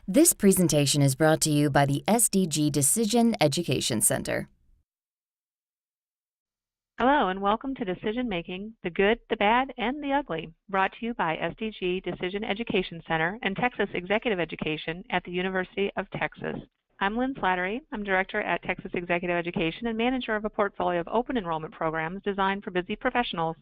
This presentation is brought to you by the SDG Decision Education Center. Hello and welcome to Decision Making, the Good, the Bad, and the Ugly, brought to you by SDG Decision Education Center and Texas Executive Education at the University of Texas. I'm Lynn Slattery. I'm Director at Texas Executive Education and manager of a portfolio of open enrollment programs designed for busy professionals.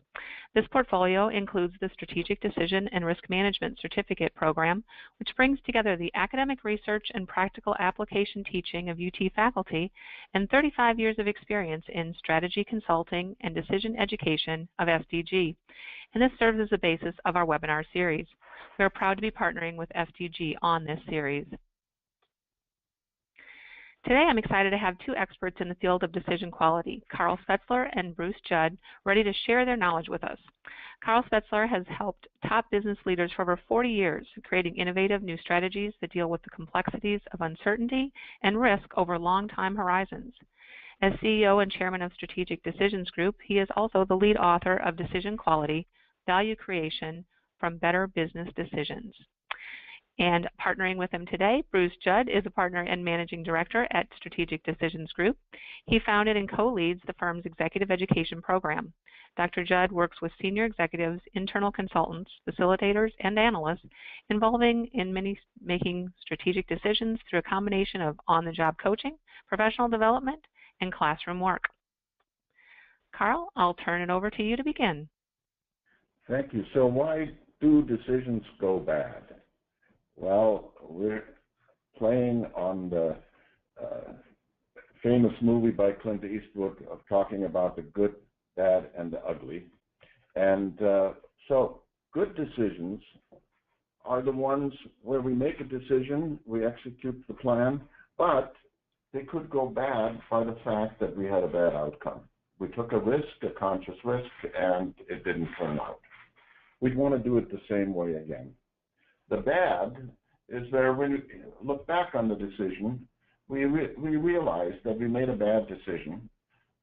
This portfolio includes the Strategic Decision and Risk Management Certificate Program, which brings together the academic research and practical application teaching of UT faculty and 35 years of experience in strategy consulting and decision education of SDG. And this serves as the basis of our webinar series. We are proud to be partnering with SDG on this series. Today, I'm excited to have two experts in the field of decision quality, Carl Spetzler and Bruce Judd, ready to share their knowledge with us. Carl Spetzler has helped top business leaders for over 40 years, creating innovative new strategies that deal with the complexities of uncertainty and risk over long time horizons. As CEO and chairman of Strategic Decisions Group, he is also the lead author of Decision Quality, Value Creation from Better Business Decisions. And partnering with him today, Bruce Judd is a partner and managing director at Strategic Decisions Group. He founded and co-leads the firm's executive education program. Dr. Judd works with senior executives, internal consultants, facilitators, and analysts involving in making strategic decisions through a combination of on-the-job coaching, professional development, and classroom work. Carl, I'll turn it over to you to begin. Thank you. So why do decisions go bad? Well, we're playing on the famous movie by Clint Eastwood of talking about the good, bad, and the ugly. And so good decisions are the ones where we make a decision, we execute the plan, but they could go bad by the fact that we had a bad outcome. We took a risk, a conscious risk, and it didn't turn out. We'd want to do it the same way again. The bad is where when we look back on the decision, we realized that we made a bad decision.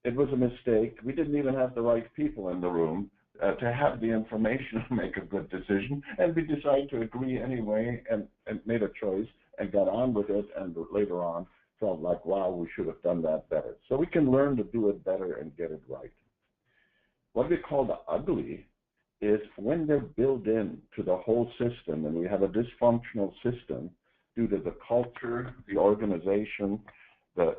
It was a mistake. We didn't even have the right people in the room to have the information to make a good decision, and we decided to agree anyway and made a choice and got on with it, and later on felt like, wow, we should have done that better. So we can learn to do it better and get it right. What we call the ugly is when they're built in to the whole system, and we have a dysfunctional system due to the culture, the organization, the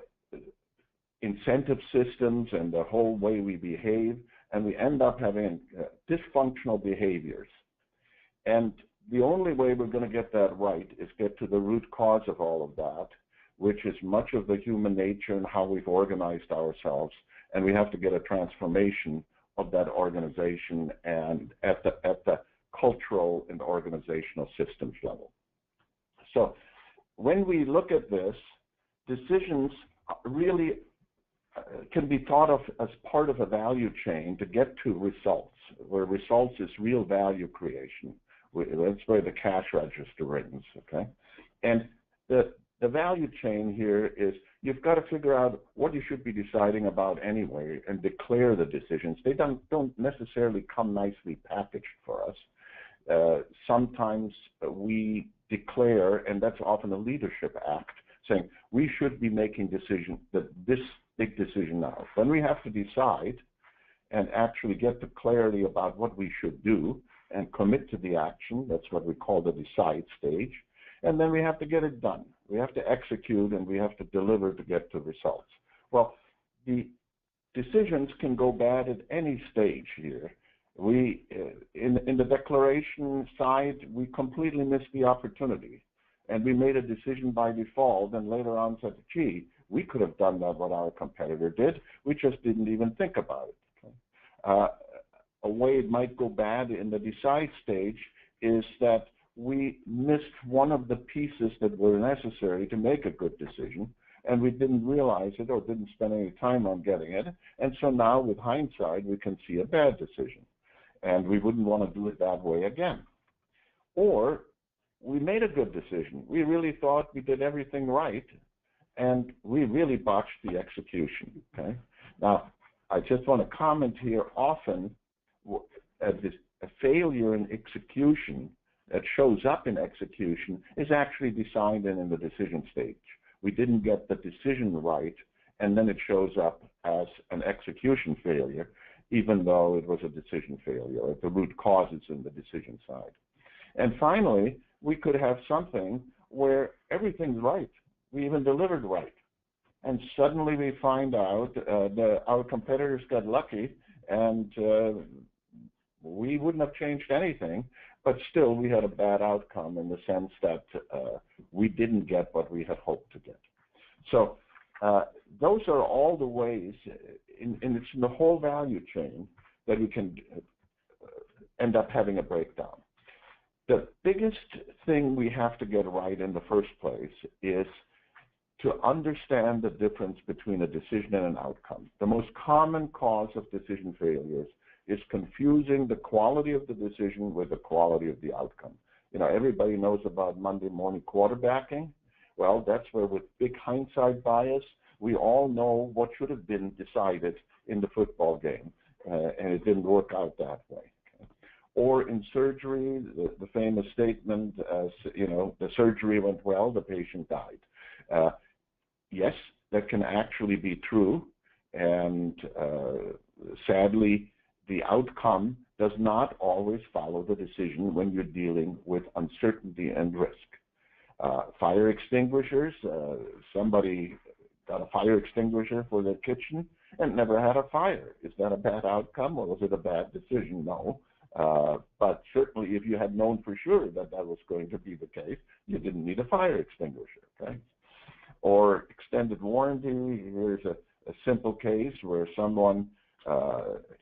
incentive systems, and the whole way we behave, and we end up having dysfunctional behaviors. And the only way we're going to get that right is get to the root cause of all of that, which is much of the human nature and how we've organized ourselves, and we have to get a transformation of that organization and at the cultural and organizational systems level. So when we look at this, decisions really can be thought of as part of a value chain to get to results, where results is real value creation. That's where the cash register rings, okay? And the value chain here is you've got to figure out what you should be deciding about anyway and declare the decisions. They don't necessarily come nicely packaged for us. Sometimes we declare, and that's often a leadership act, saying we should be making decision this big decision now. Then we have to decide and actually get the clarity about what we should do and commit to the action. That's what we call the decide stage. And then we have to get it done. We have to execute, and we have to deliver to get to results. Well, the decisions can go bad at any stage here. We, in the declaration side, we completely missed the opportunity. And we made a decision by default, and later on said, gee, we could have done that what our competitor did. We just didn't even think about it. Okay? A way it might go bad in the decide stage is that we missed one of the pieces that were necessary to make a good decision, and we didn't realize it or didn't spend any time on getting it. And so now, with hindsight, we can see a bad decision, and we wouldn't want to do it that way again. Or we made a good decision. We really thought we did everything right, and we really botched the execution. Okay. Now, I just want to comment here. Often, a failure in execution that shows up in execution is actually designed in the decision stage. We didn't get the decision right, and then it shows up as an execution failure, even though it was a decision failure, or the root cause is in the decision side. And finally, we could have something where everything's right. We even delivered right. And suddenly we find out that our competitors got lucky, and we wouldn't have changed anything, but still we had a bad outcome in the sense that we didn't get what we had hoped to get. So those are all the ways, and it's in the whole value chain, that we can end up having a breakdown. The biggest thing we have to get right in the first place is to understand the difference between a decision and an outcome. The most common cause of decision failures is confusing the quality of the decision with the quality of the outcome. You know, everybody knows about Monday morning quarterbacking. Well, that's where, with big hindsight bias, we all know what should have been decided in the football game, and it didn't work out that way. Or in surgery, the famous statement, you know, the surgery went well, the patient died. Yes, that can actually be true, and sadly, the outcome does not always follow the decision when you're dealing with uncertainty and risk. Fire extinguishers, somebody got a fire extinguisher for their kitchen and never had a fire. Is that a bad outcome, or was it a bad decision? No. But certainly if you had known for sure that that was going to be the case, you didn't need a fire extinguisher, okay? Or extended warranty. Here's a simple case where someone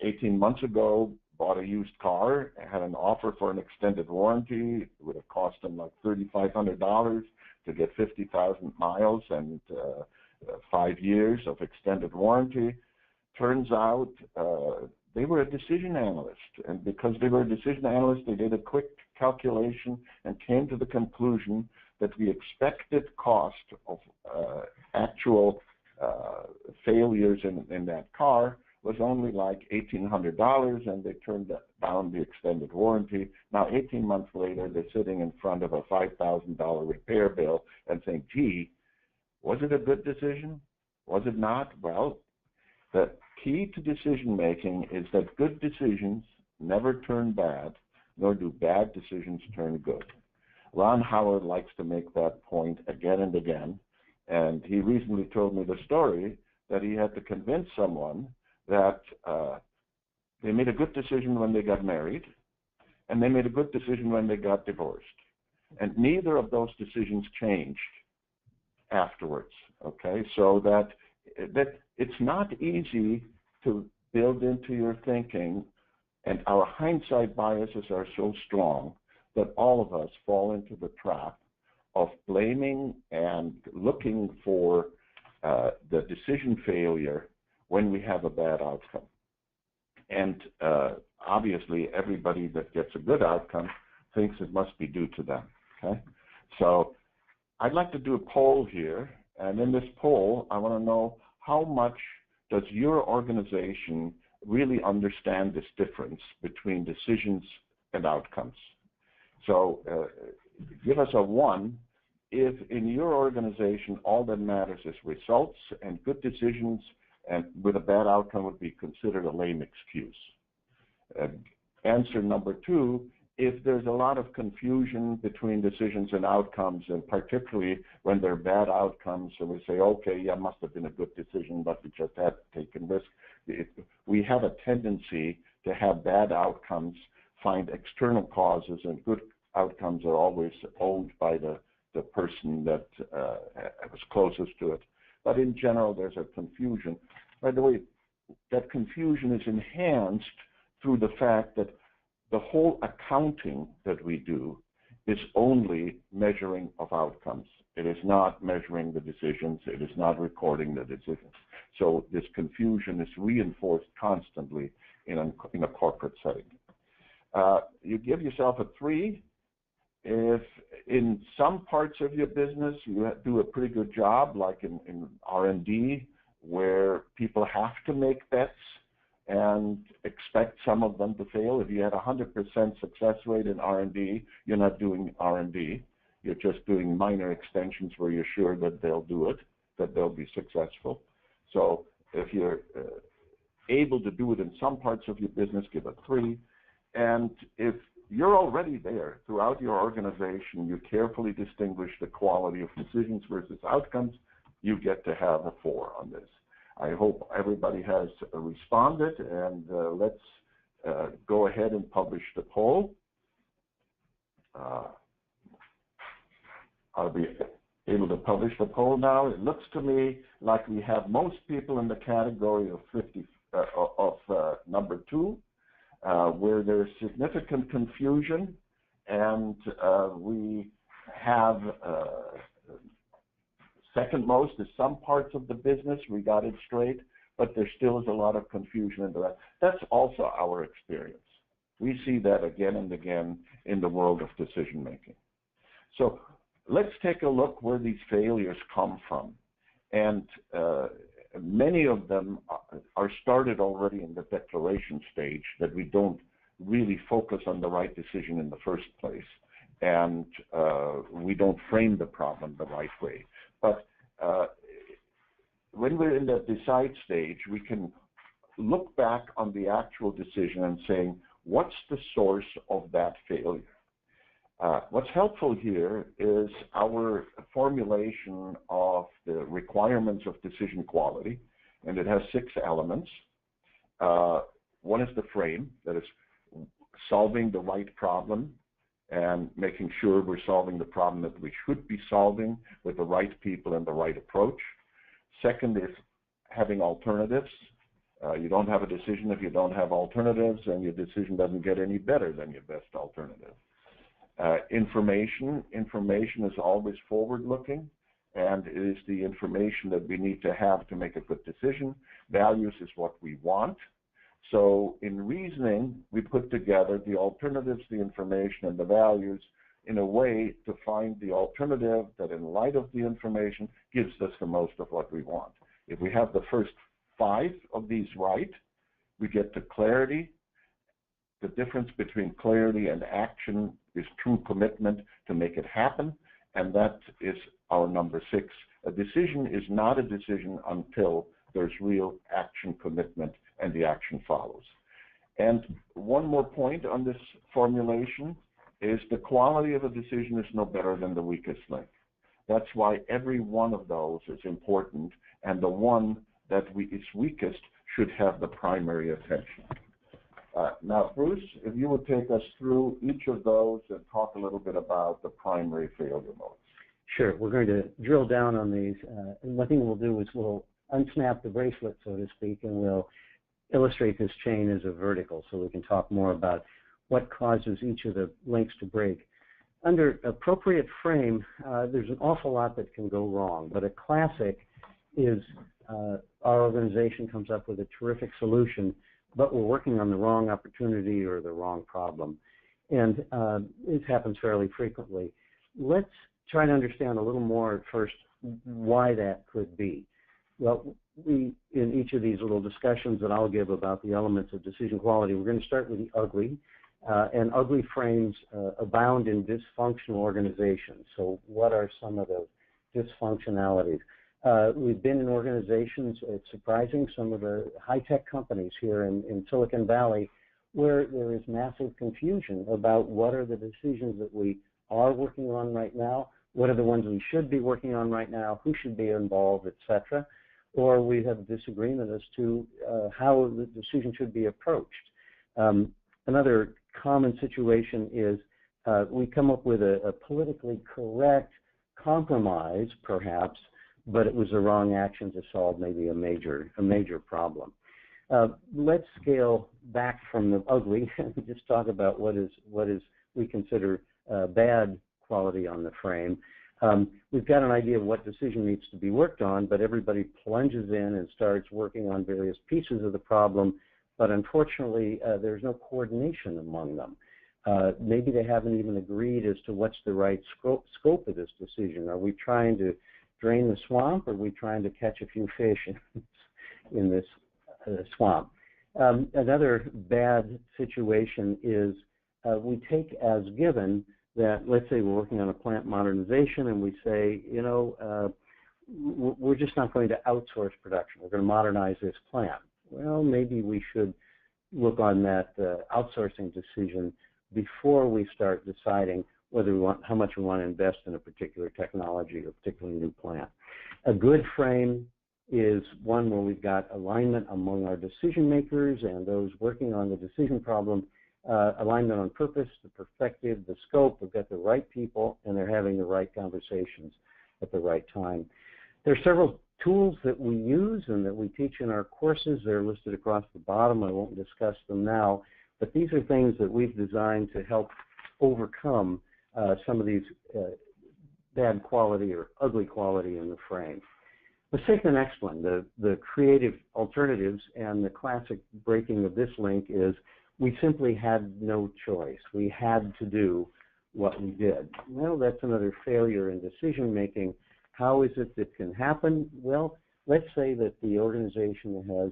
18 months ago bought a used car, had an offer for an extended warranty. It would have cost them like $3,500 to get 50,000 miles and 5 years of extended warranty. Turns out they were a decision analyst, and because they were a decision analyst, they did a quick calculation and came to the conclusion that the expected cost of actual failures in that car was only like $1,800, and they turned down the extended warranty. Now, 18 months later, they're sitting in front of a $5,000 repair bill and saying, gee, was it a good decision? Was it not? Well, the key to decision making is that good decisions never turn bad, nor do bad decisions turn good. Ron Howard likes to make that point again and again, and he recently told me the story that he had to convince someone that they made a good decision when they got married, and they made a good decision when they got divorced. And neither of those decisions changed afterwards, okay? So that it's not easy to build into your thinking, and our hindsight biases are so strong that all of us fall into the trap of blaming and looking for the decision failure when we have a bad outcome. And obviously, everybody that gets a good outcome thinks it must be due to them, okay? So I'd like to do a poll here, and in this poll, I want to know how much does your organization really understand this difference between decisions and outcomes? So give us a 1 if in your organization all that matters is results, and good decisions and with a bad outcome would be considered a lame excuse. Answer number 2, if there's a lot of confusion between decisions and outcomes, and particularly when they're bad outcomes, so we say, okay, yeah, must have been a good decision, but we just had taken risk. We have a tendency to have bad outcomes, find external causes, and good outcomes are always owned by the person that was closest to it. But in general, there's a confusion. By the way, that confusion is enhanced through the fact that the whole accounting that we do is only measuring of outcomes. It is not measuring the decisions. It is not recording the decisions. So this confusion is reinforced constantly in a corporate setting. You give yourself a 3 if in some parts of your business you do a pretty good job, like in R&D, where people have to make bets and expect some of them to fail. If you had 100% success rate in R&D, you're not doing R&D. You're just doing minor extensions where you're sure that they'll do it, that they'll be successful. So if you're able to do it in some parts of your business, give it 3. And if you're already there throughout your organization, you carefully distinguish the quality of decisions versus outcomes, you get to have a 4 on this. I hope everybody has responded, and let's go ahead and publish the poll. I'll be able to publish the poll now. It looks to me like we have most people in the category of number 2, where there's significant confusion, and we have second most is some parts of the business. We got it straight, but there still is a lot of confusion in the rest. That's also our experience. We see that again and again in the world of decision making. So let's take a look where these failures come from. And many of them are started already in the declaration stage, that we don't really focus on the right decision in the first place, and we don't frame the problem the right way. But when we're in the decide stage, we can look back on the actual decision and saying, what's the source of that failure? What's helpful here is our formulation of the requirements of decision quality, and it has 6 elements. One is the frame, that is solving the right problem and making sure we're solving the problem that we should be solving with the right people and the right approach. Second is having alternatives. You don't have a decision if you don't have alternatives, and your decision doesn't get any better than your best alternative. Information is always forward-looking, and it is the information that we need to have to make a good decision. Values is what we want. So in reasoning, we put together the alternatives, the information, and the values in a way to find the alternative that, in light of the information, gives us the most of what we want. If we have the first 5 of these right, we get to clarity. The difference between clarity and action is true commitment to make it happen, and that is our number 6. A decision is not a decision until there's real action commitment and the action follows. And one more point on this formulation is the quality of a decision is no better than the weakest link. That's why every one of those is important, and the one that is weakest should have the primary attention. Now, Bruce, if you would take us through each of those and talk a little bit about the primary failure modes. Sure. We're going to drill down on these. And one thing we'll do is we'll unsnap the bracelet, so to speak, and we'll illustrate this chain as a vertical so we can talk more about what causes each of the links to break. Under appropriate frame, there's an awful lot that can go wrong, but a classic is our organization comes up with a terrific solution, but we're working on the wrong opportunity or the wrong problem. And it happens fairly frequently. Let's try to understand a little more first why that could be. Well, in each of these little discussions that I'll give about the elements of decision quality, we're going to start with the ugly. And ugly frames abound in dysfunctional organizations. So what are some of those dysfunctionalities? We've been in organizations, it's surprising, some of the high-tech companies here in Silicon Valley, where there is massive confusion about what are the decisions that we are working on right now, what are the ones we should be working on right now, who should be involved, etc. Or we have disagreement as to how the decision should be approached. Another common situation is we come up with a politically correct compromise, perhaps, but it was the wrong action to solve maybe a major problem. Let's scale back from the ugly and just talk about what is we consider bad quality on the frame. We've got an idea of what decision needs to be worked on, but everybody plunges in and starts working on various pieces of the problem, but unfortunately there's no coordination among them. Maybe they haven't even agreed as to what's the right scope of this decision. Are we trying to drain the swamp, or are we trying to catch a few fish in this swamp? Another bad situation is we take as given that, let's say we're working on a plant modernization and we say, we're just not going to outsource production. We're going to modernize this plant. Well, maybe we should look on that outsourcing decision before we start deciding how much we want to invest in a particular technology or a particular new plant. A good frame is one where we've got alignment among our decision makers and those working on the decision problem, alignment on purpose, the perspective, the scope. We've got the right people and they're having the right conversations at the right time. There are several tools that we use and that we teach in our courses. They're listed across the bottom. I won't discuss them now, but these are things that we've designed to help overcome some of these bad quality or ugly quality in the frame. Let's take the next one, the creative alternatives, and the classic breaking of this link is we simply had no choice. We had to do what we did. Well, that's another failure in decision making. How is it that can happen? Well, let's say that the organization has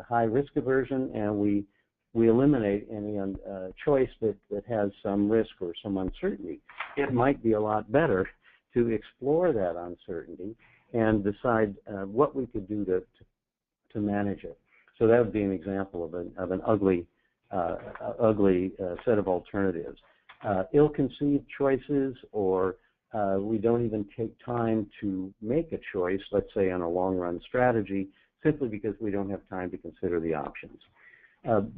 high risk aversion and we eliminate any choice that has some risk or some uncertainty. It might be a lot better to explore that uncertainty and decide what we could do to manage it. So that would be an example of an ugly set of alternatives. Ill-conceived choices, or we don't even take time to make a choice, let's say on a long-run strategy, simply because we don't have time to consider the options.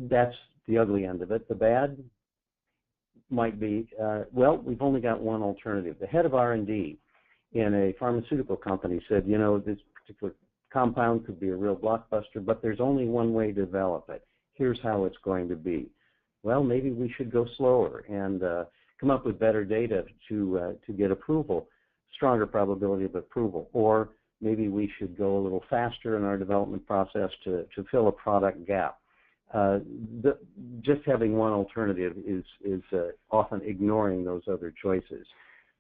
That's the ugly end of it. The bad might be, well, we've only got one alternative. The head of R&D in a pharmaceutical company said, this particular compound could be a real blockbuster, but there's only one way to develop it. Here's how it's going to be. Well, maybe we should go slower and come up with better data to get approval, stronger probability of approval. Or maybe we should go a little faster in our development process to fill a product gap. Just having one alternative is often ignoring those other choices.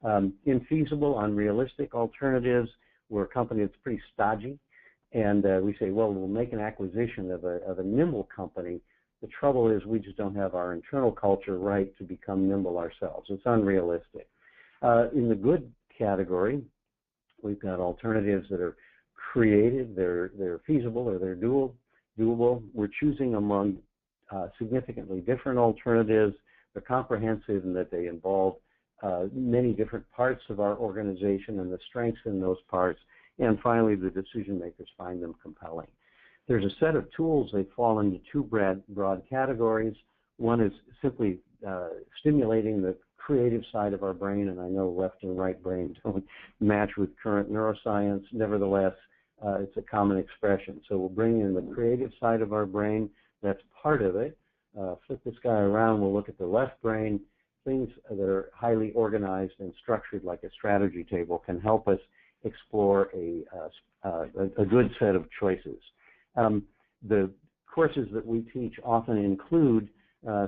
Infeasible, unrealistic alternatives. We're a company that's pretty stodgy, and we say, well, we'll make an acquisition of a nimble company. The trouble is we just don't have our internal culture right to become nimble ourselves. It's unrealistic. In the good category, we've got alternatives that are creative, they're feasible, or they're doable. We're choosing among significantly different alternatives. They're comprehensive in that they involve many different parts of our organization and the strengths in those parts. And finally, the decision makers find them compelling. There's a set of tools. They fall into two broad categories. One is simply stimulating the creative side of our brain, and I know left and right brain don't match with current neuroscience. Nevertheless, it's a common expression. So we'll bring in the creative side of our brain. That's part of it. Flip this guy around. We'll look at the left brain. Things that are highly organized and structured like a strategy table can help us explore a good set of choices. The courses that we teach often include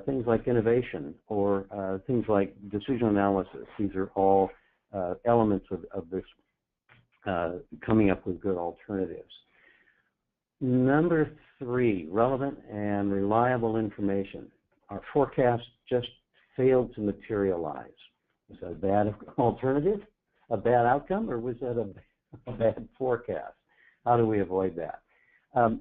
things like innovation or things like decision analysis. These are all elements of this coming up with good alternatives. Number 3, relevant and reliable information. Our forecast just failed to materialize. Was that a bad alternative, a bad outcome, or was that a bad forecast? How do we avoid that?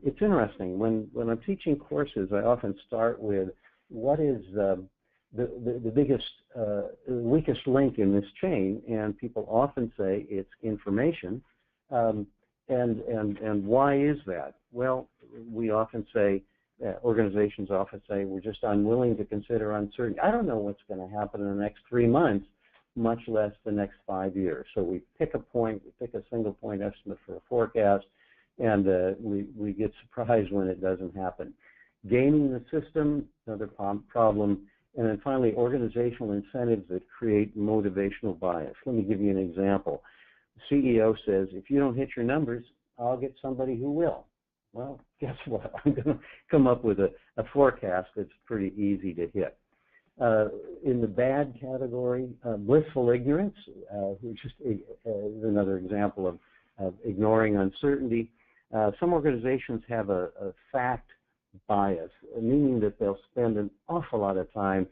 It's interesting. When I'm teaching courses, I often start with what is the biggest, weakest link in this chain, and people often say it's information. And why is that? Well, we often say, organizations often say, we're just unwilling to consider uncertainty. I don't know what's going to happen in the next 3 months, much less the next 5 years. So we pick a point, we pick a single point estimate for a forecast, and we get surprised when it doesn't happen. Gaming the system, another problem. And then finally, organizational incentives that create motivational bias. Let me give you an example. The CEO says, if you don't hit your numbers, I'll get somebody who will. Well, guess what? I'm going to come up with a forecast that's pretty easy to hit. In the bad category, blissful ignorance, which is another example of ignoring uncertainty. Some organizations have a fact bias, meaning that they'll spend an awful lot of time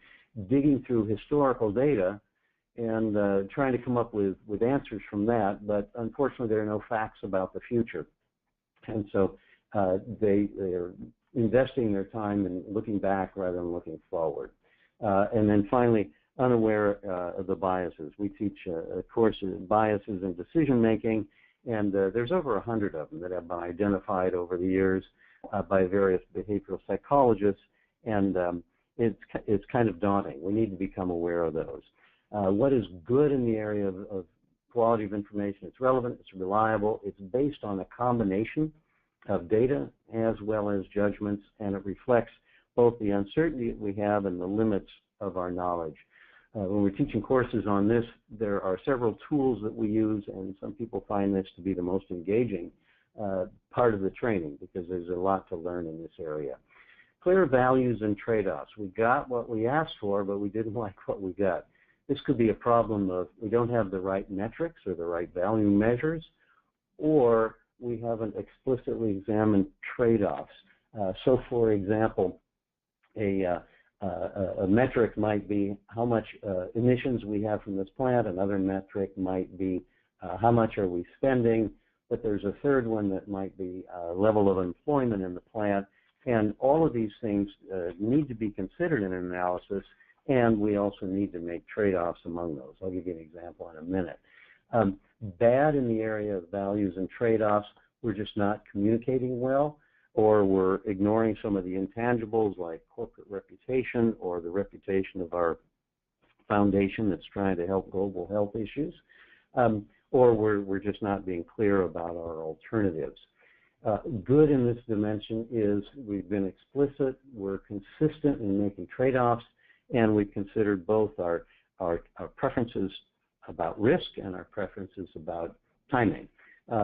digging through historical data and trying to come up with answers from that, but unfortunately there are no facts about the future. And so they're investing their time in looking back rather than looking forward. And then finally, unaware of the biases. We teach a course in biases in decision making, and there's over 100 of them that have been identified over the years by various behavioral psychologists, and it's kind of daunting. We need to become aware of those. What is good in the area of quality of information? It's relevant, it's reliable, it's based on a combination of data as well as judgments, and it reflects both the uncertainty that we have and the limits of our knowledge. When we're teaching courses on this, there are several tools that we use, and some people find this to be the most engaging part of the training because there's a lot to learn in this area. Clear values and trade-offs. We got what we asked for, but we didn't like what we got. This could be a problem of we don't have the right metrics or the right value measures, or we haven't explicitly examined trade-offs. So, for example, a metric might be how much emissions we have from this plant. Another metric might be how much are we spending. But there's a third one that might be level of employment in the plant. And all of these things need to be considered in an analysis, and we also need to make trade-offs among those. I'll give you an example in a minute. Bad in the area of values and trade-offs, we're just not communicating well, or we're ignoring some of the intangibles like corporate reputation or the reputation of our foundation that's trying to help global health issues, or we're just not being clear about our alternatives. Good in this dimension is we've been explicit, we're consistent in making trade-offs, and we've considered both our preferences about risk and our preferences about timing.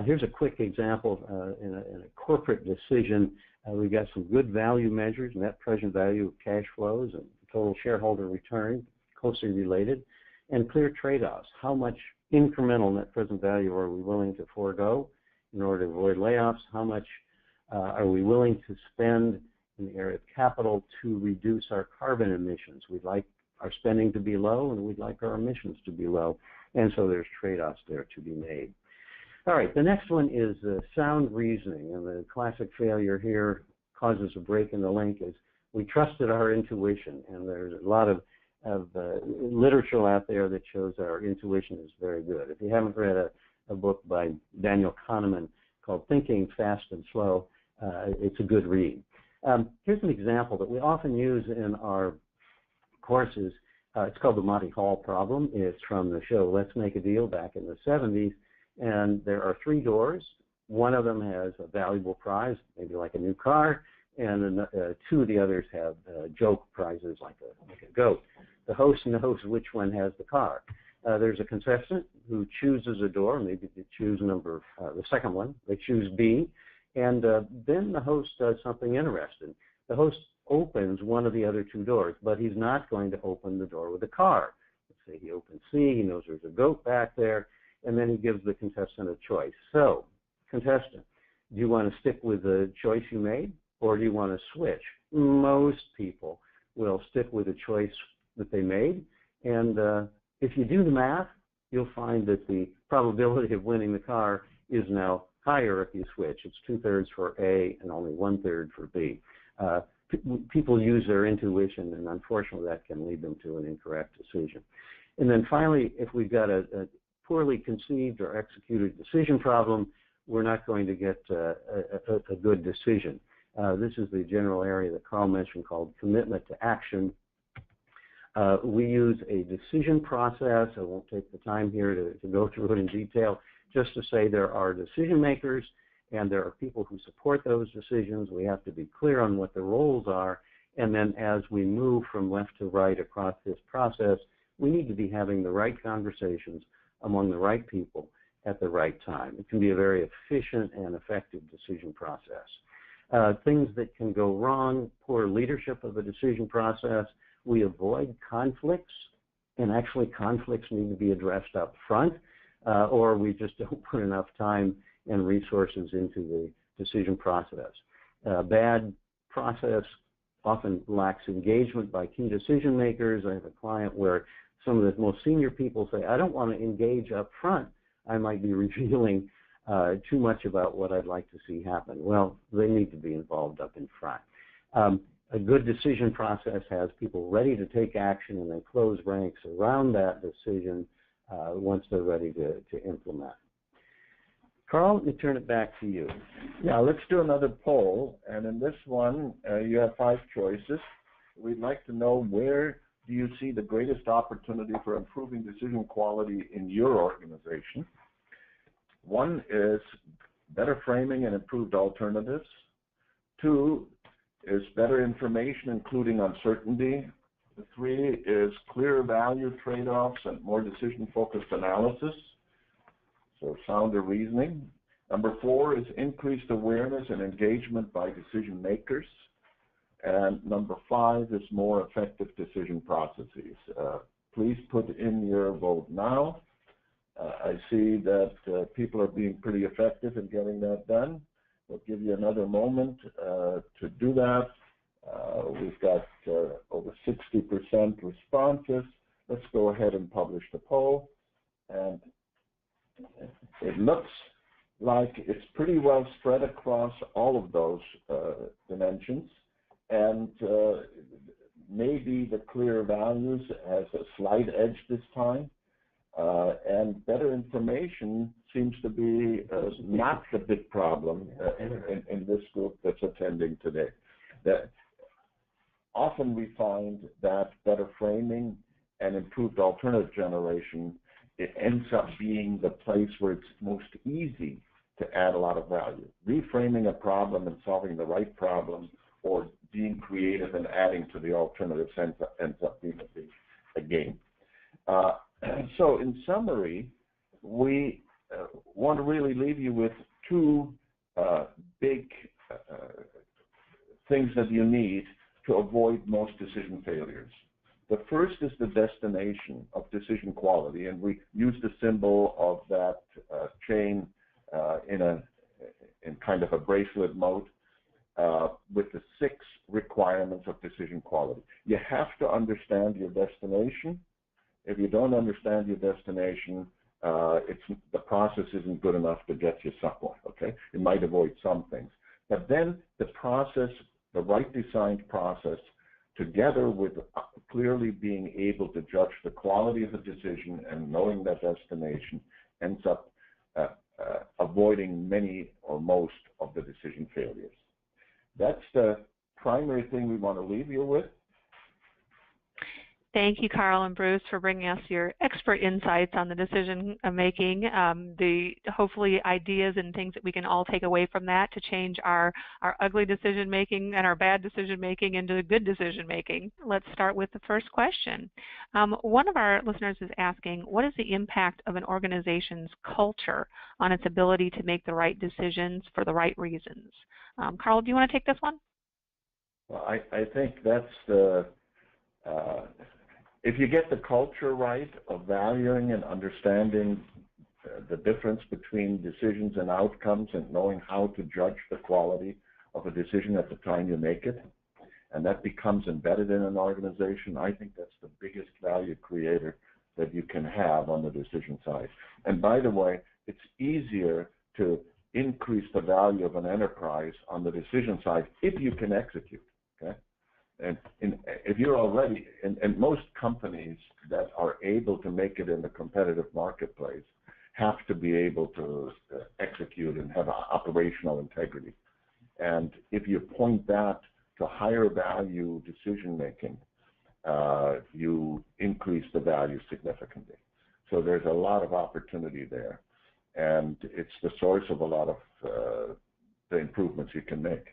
Here's a quick example in a corporate decision. We've got some good value measures, net present value of cash flows and total shareholder return, closely related, and clear trade-offs. How much incremental net present value are we willing to forego in order to avoid layoffs? How much are we willing to spend in the area of capital to reduce our carbon emissions? We'd like our spending to be low, and we'd like our emissions to be low. And so there's trade-offs there to be made. All right, the next one is sound reasoning, and the classic failure here causes a break in the link is we trusted our intuition, and there's a lot of literature out there that shows our intuition is very good. If you haven't read a book by Daniel Kahneman called Thinking Fast and Slow, it's a good read. Here's an example that we often use in our courses. It's called the Monty Hall problem. It's from the show Let's Make a Deal back in the 70s. And there are 3 doors. One of them has a valuable prize, maybe like a new car, and 2 of the others have joke prizes like a goat. The host knows which one has the car. There's a contestant who chooses a door. Maybe they choose the second one. They choose B. And then the host does something interesting. The host opens one of the other 2 doors, but he's not going to open the door with a car. Let's say he opens C. He knows there's a goat back there. And then he gives the contestant a choice. So, contestant, do you want to stick with the choice you made, or do you want to switch? Most people will stick with the choice that they made. And if you do the math, you'll find that the probability of winning the car is now higher if you switch. It's 2/3 for A and only 1/3 for B. People use their intuition, and unfortunately that can lead them to an incorrect decision. And then finally, if we've got a poorly conceived or executed decision problem, we're not going to get a good decision. This is the general area that Carl mentioned called commitment to action. We use a decision process. I won't take the time here to go through it in detail, just to say there are decision makers and there are people who support those decisions. We have to be clear on what the roles are, and then as we move from left to right across this process, we need to be having the right conversations among the right people at the right time. It can be a very efficient and effective decision process. Things that can go wrong: poor leadership of a decision process. We avoid conflicts, and actually conflicts need to be addressed up front, or we just don't put enough time and resources into the decision process. Bad process often lacks engagement by key decision makers. I have a client where some of the most senior people say, I don't want to engage up front. I might be revealing too much about what I'd like to see happen. Well, they need to be involved up in front. A good decision process has people ready to take action, and they close ranks around that decision once they're ready to implement. Carl, let me turn it back to you. Yeah, let's do another poll. And in this one, you have 5 choices. We'd like to know, where do you see the greatest opportunity for improving decision quality in your organization? 1 is better framing and improved alternatives. 2 is better information, including uncertainty. 3 is clearer value trade-offs and more decision-focused analysis. So sounder reasoning. Number 4 is increased awareness and engagement by decision makers. And number 5 is more effective decision processes. Please put in your vote now. I see that people are being pretty effective in getting that done. We'll give you another moment to do that. We've got over 60% responses. Let's go ahead and publish the poll. And it looks like it's pretty well spread across all of those dimensions. And maybe the clear values has a slight edge this time. And better information seems to be not the big problem in this group that's attending today. That often we find that better framing and improved alternative generation, it ends up being the place where it's most easy to add a lot of value. Reframing a problem and solving the right problem, or being creative and adding to the alternatives, ends up being a game. So in summary, we want to really leave you with 2 big things that you need to avoid most decision failures. The first is the destination of decision quality, and we use the symbol of that chain in kind of a bracelet mode with the 6 requirements of decision quality. You have to understand your destination. If you don't understand your destination, the process isn't good enough to get you somewhere, okay? It might avoid some things. But then the process, the right designed process, together with clearly being able to judge the quality of the decision and knowing that destination, ends up avoiding many or most of the decision failures. That's the primary thing we want to leave you with. Thank you, Carl and Bruce, for bringing us your expert insights on the decision making, the hopefully ideas and things that we can all take away from that to change our ugly decision making and our bad decision making into good decision making. Let's start with the first question. One of our listeners is asking, what is the impact of an organization's culture on its ability to make the right decisions for the right reasons? Carl, do you want to take this one? Well, I think that's the if you get the culture right of valuing and understanding the difference between decisions and outcomes, and knowing how to judge the quality of a decision at the time you make it, and that becomes embedded in an organization, I think that's the biggest value creator that you can have on the decision side. And by the way, it's easier to increase the value of an enterprise on the decision side if you can execute, okay? And if you're already, and most companies that are able to make it in the competitive marketplace have to be able to execute and have operational integrity. And if you point that to higher value decision making, you increase the value significantly. So there's a lot of opportunity there. And it's the source of a lot of the improvements you can make.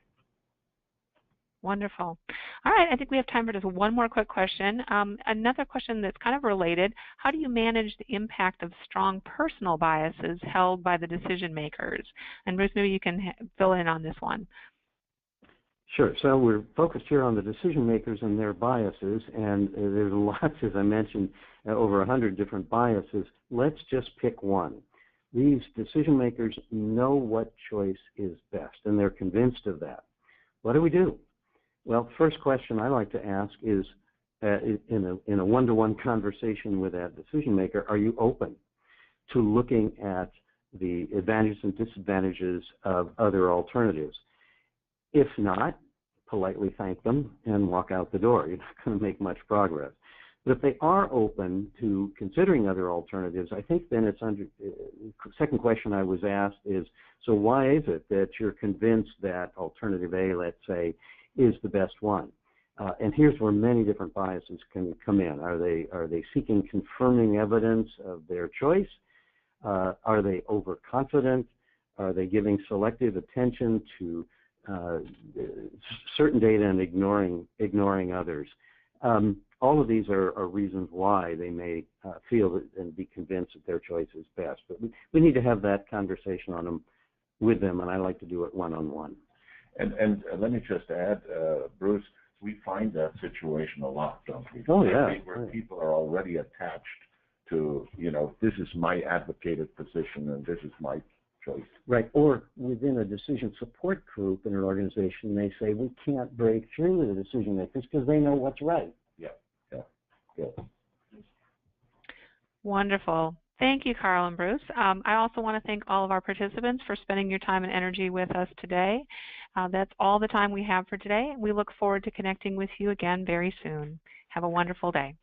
Wonderful. All right, I think we have time for just one more quick question. Another question that's kind of related, how do you manage the impact of strong personal biases held by the decision makers? And Bruce, maybe you can fill in on this one. Sure. So we're focused here on the decision makers and their biases, and there's lots, as I mentioned, over 100 different biases. Let's just pick one. These decision makers know what choice is best, and they're convinced of that. What do? Well, first question I like to ask is, in a one-to-one conversation with that decision maker, are you open to looking at the advantages and disadvantages of other alternatives? If not, politely thank them and walk out the door. You're not going to make much progress. But if they are open to considering other alternatives, I think then it's second question I was asked is, so why is it that you're convinced that alternative A, let's say, is the best one? And here's where many different biases can come in. Are they seeking confirming evidence of their choice? Are they overconfident? Are they giving selective attention to certain data and ignoring others? All of these are reasons why they may feel and be convinced that their choice is best. But we need to have that conversation with them, and I like to do it one-on-one. And let me just add, Bruce, we find that situation a lot, don't we? Oh, yeah. Where people are already attached to, this is my advocated position and this is my choice. Right. Or within a decision support group in an organization, they say, we can't break through to the decision makers because they know what's right. Yeah. Good. Wonderful. Thank you, Carl and Bruce. I also want to thank all of our participants for spending your time and energy with us today. That's all the time we have for today. We look forward to connecting with you again very soon. Have a wonderful day.